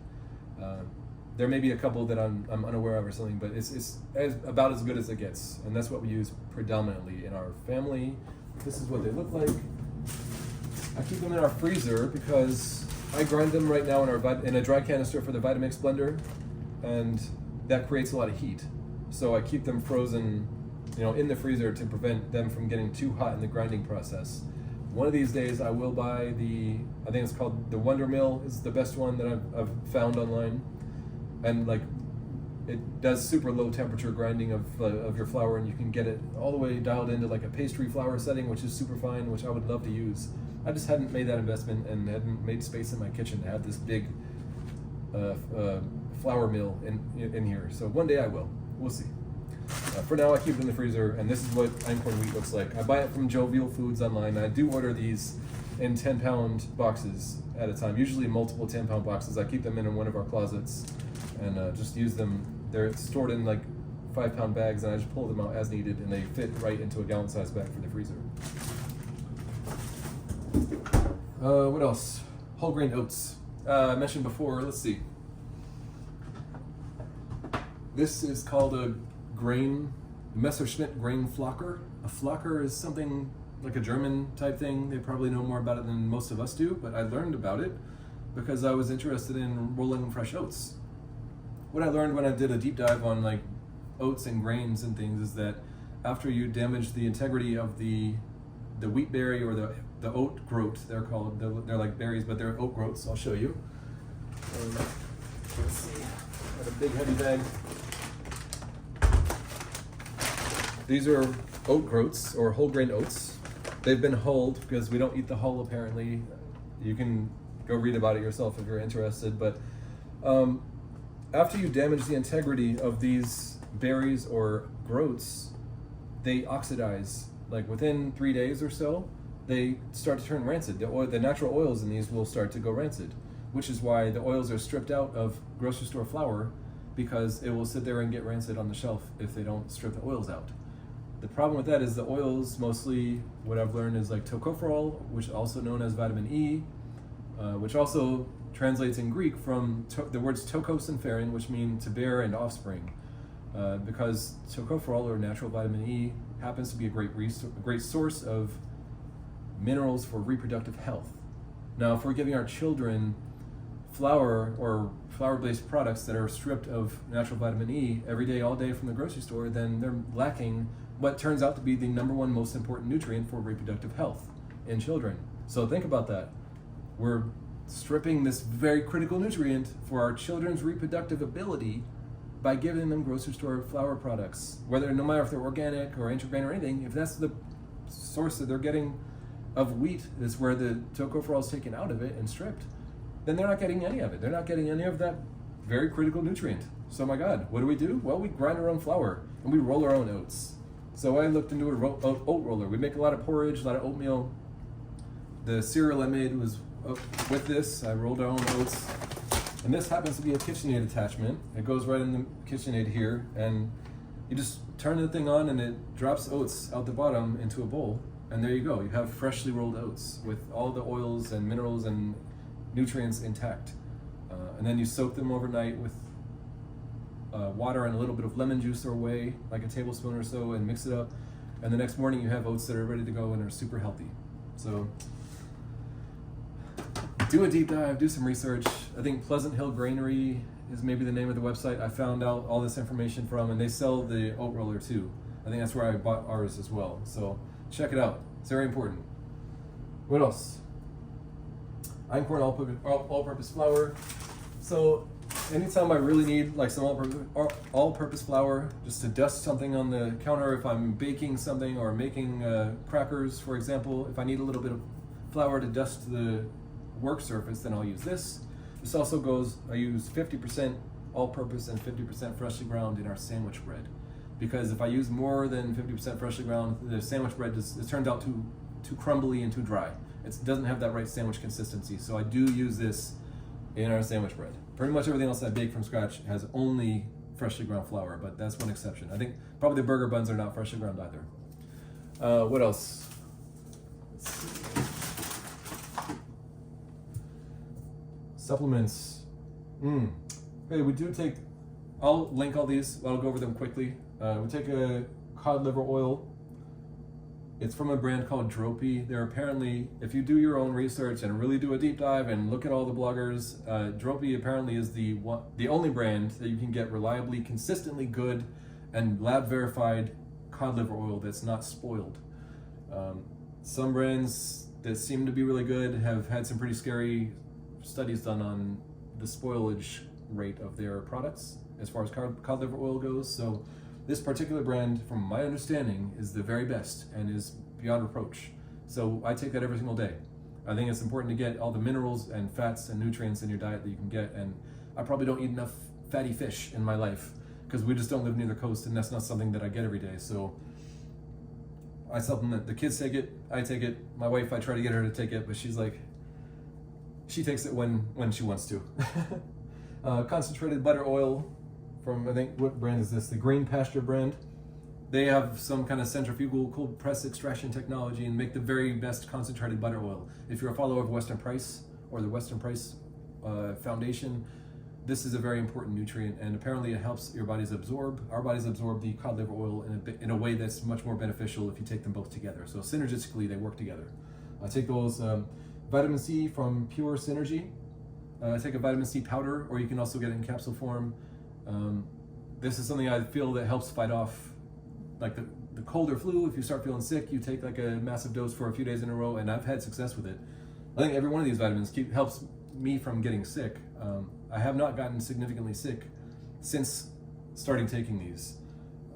There may be a couple that I'm unaware of or something, but it's about as good as it gets, and that's what we use predominantly in our family. This is what they look like. I keep them in our freezer because I grind them right now in a dry canister for the Vitamix blender, and that creates a lot of heat. So I keep them frozen, in the freezer to prevent them from getting too hot in the grinding process. One of these days I will buy I think it's called the WonderMill is the best one that I've found online, and it does super low temperature grinding of your flour, and you can get it all the way dialed into like a pastry flour setting, which is super fine, which I would love to use. I just hadn't made that investment and hadn't made space in my kitchen to have this big flour mill in here. So one day I will. We'll see. For now, I keep it in the freezer, and this is what einkorn wheat looks like. I buy it from Jovial Foods online. I do order these in 10-pound boxes at a time, usually multiple 10-pound boxes. I keep them in one of our closets and just use them. They're stored in 5-pound bags, and I just pull them out as needed, and they fit right into a gallon-sized bag for the freezer. What else? Whole grain oats. I mentioned before, let's see. This is called a Messerschmitt grain flocker. A flocker is something like a German type thing. They probably know more about it than most of us do, but I learned about it because I was interested in rolling fresh oats. What I learned when I did a deep dive on oats and grains and things is that after you damage the integrity of the wheat berry or the oat groat, they're called, they're like berries, but they're oat groats. I'll show you. Let's see, got a big heavy bag. These are oat groats or whole grain oats. They've been hulled because we don't eat the hull apparently. You can go read about it yourself if you're interested, but after you damage the integrity of these berries or groats, they oxidize. Within 3 days or so, they start to turn rancid. The natural oils in these will start to go rancid, which is why the oils are stripped out of grocery store flour, because it will sit there and get rancid on the shelf if they don't strip the oils out. The problem with that is the oils, mostly what I've learned is tocopherol, which is also known as vitamin E, which also translates in Greek from the words tokos and pherin, which mean to bear and offspring, because tocopherol or natural vitamin E happens to be a great source of minerals for reproductive health. Now, if we're giving our children flour or flour-based products that are stripped of natural vitamin E every day, all day from the grocery store, then they're lacking what turns out to be the #1 most important nutrient for reproductive health in children. So think about that. We're stripping this very critical nutrient for our children's reproductive ability by giving them grocery store flour products, no matter if they're organic or intragrain or anything. If that's the source that they're getting of wheat, is where the tocopherol is taken out of it and stripped, then they're not getting any of it. They're not getting any of that very critical nutrient. So my God, what do? Well, we grind our own flour and we roll our own oats. So I looked into an oat roller. We make a lot of porridge, a lot of oatmeal. The cereal I made was with this. I rolled our own oats. And this happens to be a KitchenAid attachment. It goes right in the KitchenAid here, and you just turn the thing on and it drops oats out the bottom into a bowl. And there you go. You have freshly rolled oats with all the oils and minerals and nutrients intact. And then you soak them overnight with water and a little bit of lemon juice or whey, like a tablespoon or so, and mix it up. And the next morning you have oats that are ready to go and are super healthy. So do a deep dive, do some research. I think Pleasant Hill Granary is maybe the name of the website I found out all this information from, and they sell the oat roller too. I think that's where I bought ours as well. So check it out. It's very important. What else? Einkorn all-purpose flour. So anytime I really need some all-purpose flour, just to dust something on the counter, if I'm baking something or making crackers, for example, if I need a little bit of flour to dust the work surface, then I'll use this. This also goes, I use 50% all-purpose and 50% freshly ground in our sandwich bread. Because if I use more than 50% freshly ground, the sandwich bread it turns out too crumbly and too dry. It doesn't have that right sandwich consistency. So I do use this in our sandwich bread. Pretty much everything else I bake from scratch has only freshly ground flour, but that's one exception. I think probably the burger buns are not freshly ground either. What else? Let's see. Supplements. Okay, we do take, I'll link all these, I'll go over them quickly. We take a cod liver oil. It's from a brand called Dropi. They're apparently, if you do your own research and really do a deep dive and look at all the bloggers, Dropi apparently is the only brand that you can get reliably, consistently good, and lab verified cod liver oil that's not spoiled. Some brands that seem to be really good have had some pretty scary studies done on the spoilage rate of their products as far as cod liver oil goes. So this particular brand, from my understanding, is the very best and is beyond reproach. So I take that every single day. I think it's important to get all the minerals and fats and nutrients in your diet that you can get, and I probably don't eat enough fatty fish in my life because we just don't live near the coast, and that's not something that I get every day. So I supplement. The kids take it, I take it. My wife, I try to get her to take it, but she's like, she takes it when she wants to. Concentrated butter oil from, I think, what brand is this? The Green Pasture brand. They have some kind of centrifugal cold press extraction technology and make the very best concentrated butter oil. If you're a follower of Western Price or the Western Price Foundation, this is a very important nutrient, and apparently it helps your bodies absorb. Our bodies absorb the cod liver oil in a way that's much more beneficial if you take them both together. So synergistically, they work together. I take those vitamin C from Pure Synergy. I take a vitamin C powder, or you can also get it in capsule form. This is something I feel that helps fight off like the cold or flu. If you start feeling sick, you take like a massive dose for a few days in a row, and I've had success with it. I think every one of these vitamins helps me from getting sick. I have not gotten significantly sick since starting taking these.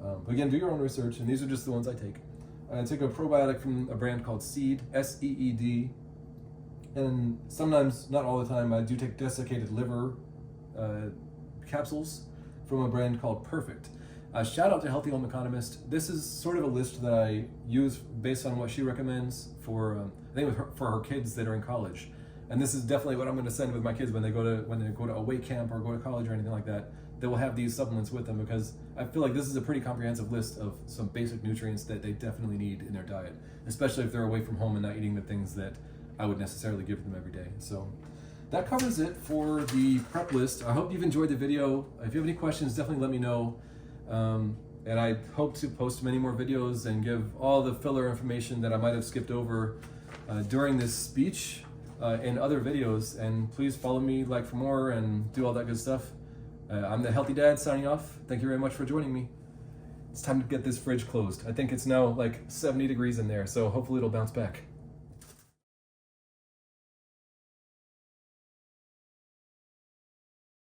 But again, do your own research, and these are just the ones I take. I take a probiotic from a brand called Seed, S-E-E-D, and sometimes, not all the time, I do take desiccated liver capsules from a brand called Perfect. Shout out to Healthy Home Economist. This is sort of a list that I use based on what she recommends for, I think for her kids that are in college. And this is definitely what I'm going to send with my kids when they go to away camp or go to college or anything like that. They will have these supplements with them, because I feel like this is a pretty comprehensive list of some basic nutrients that they definitely need in their diet, especially if they're away from home and not eating the things that I would necessarily give them every day. So that covers it for the prep list. I hope you've enjoyed the video. If you have any questions, definitely let me know. And I hope to post many more videos and give all the filler information that I might have skipped over during this speech in other videos. And please follow me, like for more, and do all that good stuff. I'm the Healthy Dad signing off. Thank you very much for joining me. It's time to get this fridge closed. I think it's now like 70 degrees in there, so hopefully it'll bounce back.